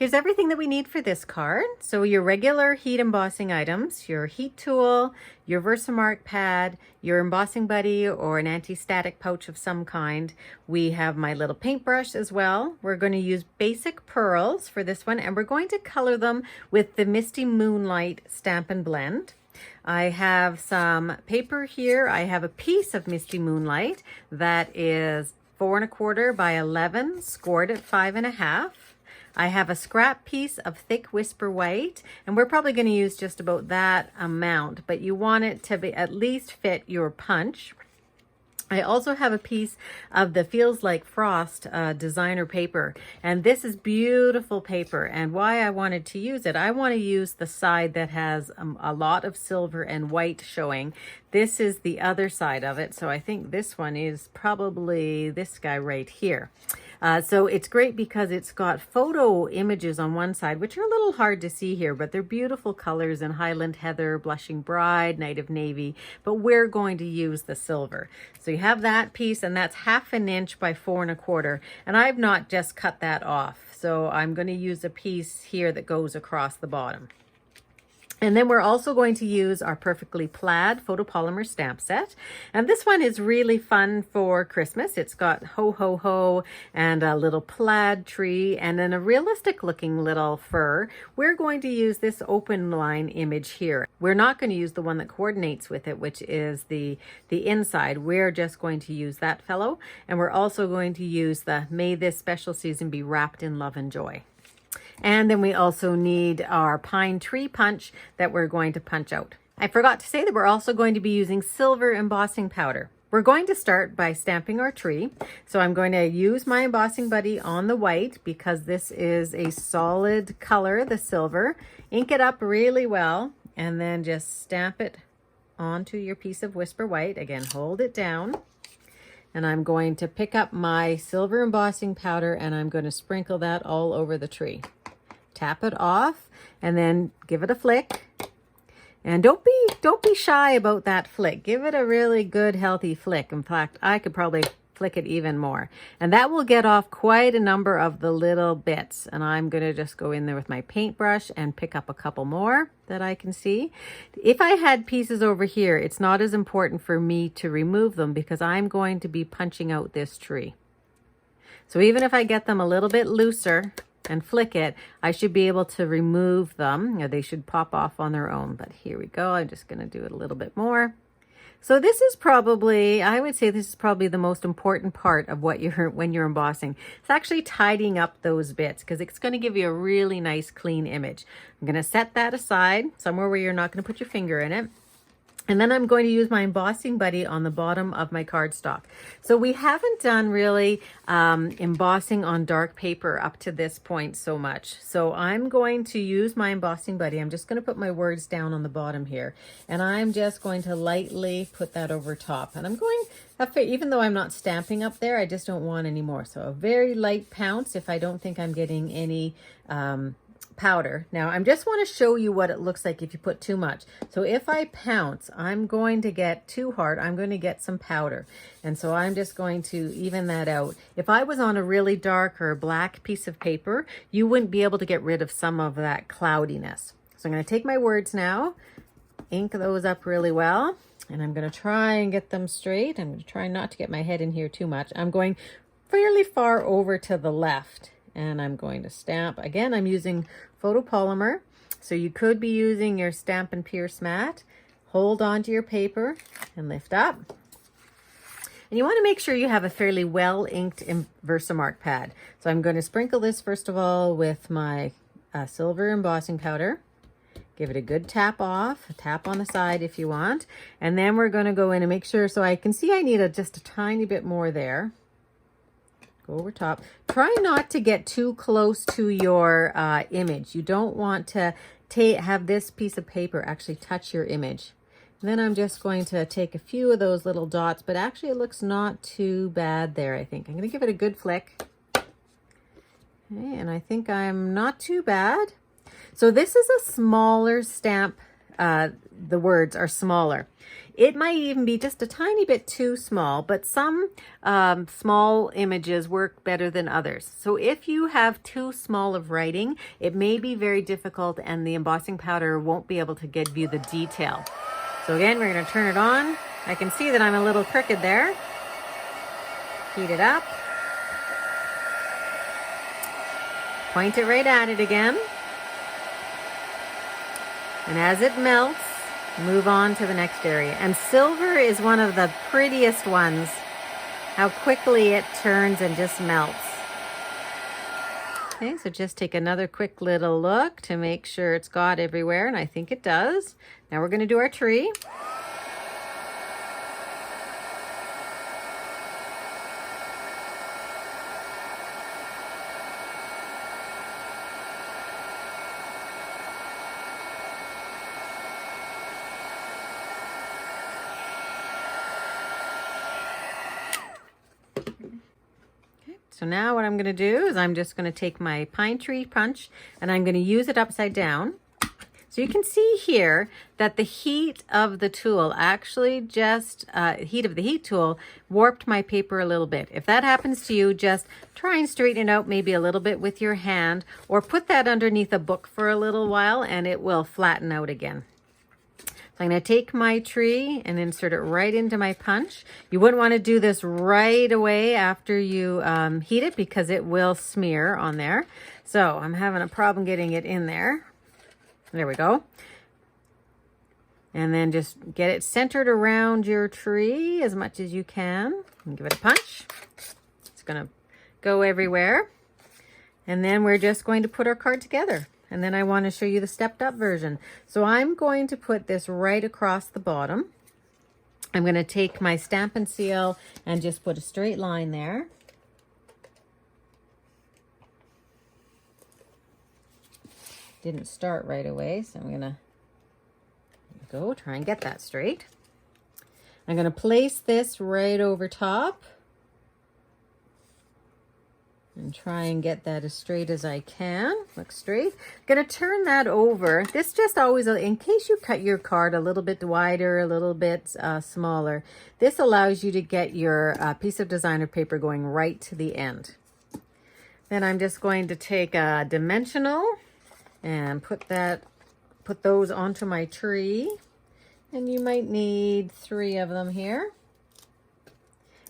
Here's everything that we need for this card. So your regular heat embossing items, your heat tool, your Versamark pad, your embossing buddy or an anti-static pouch of some kind. We have my little paintbrush as well. We're going to use basic pearls for this one, and we're going to color them with the Misty Moonlight Stamp and Blend. I have some paper here. I have a piece of Misty Moonlight that is 4 1/4 by 11, scored at 5 1/2. I have a scrap piece of thick Whisper White, and we're probably going to use just about that amount, but you want it to be at least fit your punch. I also have a piece of the Feels Like Frost designer paper, and this is beautiful paper. And why I wanted to use it, I want to use the side that has a lot of silver and white showing. This is the other side of it, so I think this one is probably this guy right here. So it's great because it's got photo images on one side, which are a little hard to see here, but they're beautiful colors in Highland Heather, Blushing Bride, Night of Navy, but we're going to use the silver. So you have that piece, and that's 1/2 inch by 4 1/4, and I've not just cut that off. So I'm going to use a piece here that goes across the bottom. And then we're also going to use our Perfectly Plaid photopolymer stamp set. And this one is really fun for Christmas. It's got ho, ho, ho, and a little plaid tree, and then a realistic looking little fur. We're going to use this open line image here. We're not going to use the one that coordinates with it, which is the inside. We're just going to use that fellow. And we're also going to use the May This Special Season Be Wrapped in Love and Joy. And then we also need our pine tree punch that we're going to punch out. I forgot to say that we're also going to be using silver embossing powder. We're going to start by stamping our tree. So I'm going to use my embossing buddy on the white because this is a solid color, the silver. Ink it up really well and then just stamp it onto your piece of Whisper White. Again, hold it down. And I'm going to pick up my silver embossing powder and I'm going to sprinkle that all over the tree. Tap it off and then give it a flick. And don't be shy about that flick. Give it a really good, healthy flick. In fact, I could probably flick it even more. And that will get off quite a number of the little bits. And I'm going to just go in there with my paintbrush and pick up a couple more that I can see. If I had pieces over here, it's not as important for me to remove them because I'm going to be punching out this tree. So even if I get them a little bit looser and flick it, I should be able to remove them. They should pop off on their own. But here we go. I'm just going to do it a little bit more. So this is probably, I would say this is probably the most important part of what when you're embossing. It's actually tidying up those bits because it's going to give you a really nice clean image. I'm going to set that aside somewhere where you're not going to put your finger in it. And then I'm going to use my embossing buddy on the bottom of my cardstock. So we haven't done really embossing on dark paper up to this point so much. So I'm going to use my embossing buddy. I'm just going to put my words down on the bottom here. And I'm just going to lightly put that over top. And I'm going, even though I'm not stamping up there, I just don't want any more. So a very light pounce if I don't think I'm getting any powder. Now I just want to show you what it looks like if you put too much. So if I pounce, I'm going to get too hard. I'm going to get some powder. And so I'm just going to even that out. If I was on a really dark or black piece of paper, you wouldn't be able to get rid of some of that cloudiness. So I'm going to take my words now, ink those up really well, and I'm going to try and get them straight. I'm going to try not to get my head in here too much. I'm going fairly far over to the left. And I'm going to stamp. Again, I'm using photopolymer. So you could be using your Stampin' Pierce mat. Hold on to your paper and lift up. And you want to make sure you have a fairly well inked Versamark pad. So I'm going to sprinkle this first of all with my silver embossing powder. Give it a good tap off, a tap on the side if you want. And then we're going to go in and make sure, so I can see I need just a tiny bit more there. Go over top. Try not to get too close to your image. You don't want to have this piece of paper actually touch your image. And then I'm just going to take a few of those little dots, but actually it looks not too bad there, I think. I'm going to give it a good flick. Okay, and I think I'm not too bad. So this is a smaller stamp. The words are smaller. It might even be just a tiny bit too small, but some small images work better than others. So if you have too small of writing, it may be very difficult and the embossing powder won't be able to give you the detail. So again, we're going to turn it on. I can see that I'm a little crooked there. Heat it up. Point it right at it again. And as it melts, move on to the next area. And silver is one of the prettiest ones. How quickly it turns and just melts. Okay, so just take another quick little look to make sure it's got everywhere, and I think it does. Now we're going to do our tree. So now what I'm going to do is I'm just going to take my pine tree punch and I'm going to use it upside down. So you can see here that the heat of the tool actually just, heat of the heat tool warped my paper a little bit. If that happens to you, just try and straighten it out maybe a little bit with your hand, or put that underneath a book for a little while and it will flatten out again. So I'm going to take my tree and insert it right into my punch. You wouldn't want to do this right away after you heat it because it will smear on there. So I'm having a problem getting it in there. There we go. And then just get it centered around your tree as much as you can. And give it a punch. It's going to go everywhere. And then we're just going to put our card together. And then I want to show you the stepped up version. So I'm going to put this right across the bottom. I'm going to take my Stampin' Seal and just put a straight line there. Didn't start right away, so I'm going to go try and get that straight. I'm going to place this right over top. And try and get that as straight as I can. Look straight. I'm going to turn that over. This just always, in case you cut your card a little bit wider, a little bit smaller, this allows you to get your piece of designer paper going right to the end. Then I'm just going to take a dimensional and put those onto my tree. And you might need 3 of them here.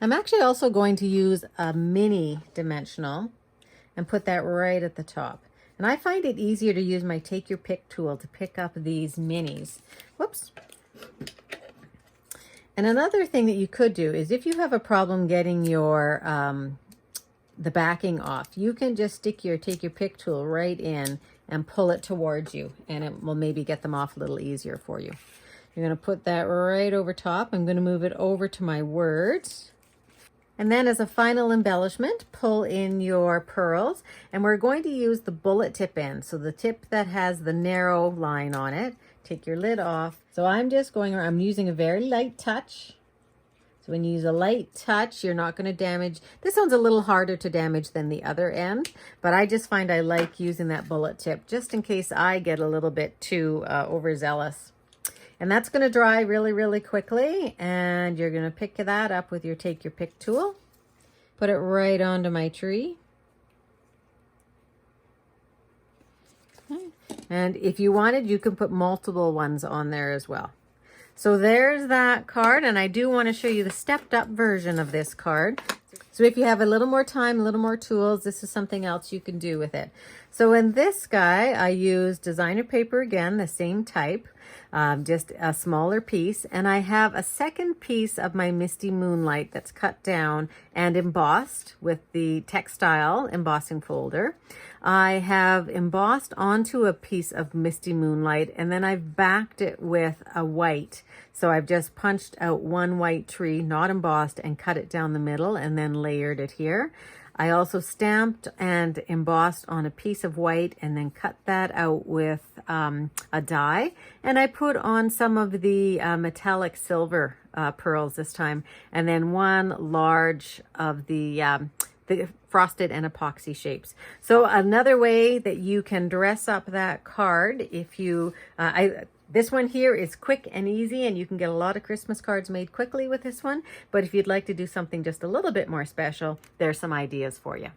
I'm actually also going to use a mini dimensional and put that right at the top. And I find it easier to use my Take Your Pick tool to pick up these minis. Whoops. And another thing that you could do is if you have a problem getting your the backing off, you can just stick your Take Your Pick tool right in and pull it towards you, and it will maybe get them off a little easier for you. You're going to put that right over top. I'm going to move it over to my words. And then as a final embellishment, pull in your pearls, and we're going to use the bullet tip end. So the tip that has the narrow line on it. Take your lid off. So I'm just going around, I'm using a very light touch. So when you use a light touch, you're not going to damage. This one's a little harder to damage than the other end, but I just find I like using that bullet tip just in case I get a little bit too overzealous. And that's going to dry really, really quickly. And you're going to pick that up with your Take Your Pick tool. Put it right onto my tree. Okay. And if you wanted, you can put multiple ones on there as well. So there's that card. And I do want to show you the stepped up version of this card. So if you have a little more time, a little more tools, this is something else you can do with it. So in this guy, I used designer paper again, the same type. Just a smaller piece, and I have a second piece of my Misty Moonlight that's cut down and embossed with the textile embossing folder. I have embossed onto a piece of Misty Moonlight, and then I've backed it with a white. So I've just punched out one white tree, not embossed, and cut it down the middle and then layered it here. I also stamped and embossed on a piece of white and then cut that out with a die. And I put on some of the metallic silver pearls this time, and then one large of the frosted and epoxy shapes. So another way that you can dress up that card, if you, This one here is quick and easy, and you can get a lot of Christmas cards made quickly with this one. But if you'd like to do something just a little bit more special, there's some ideas for you.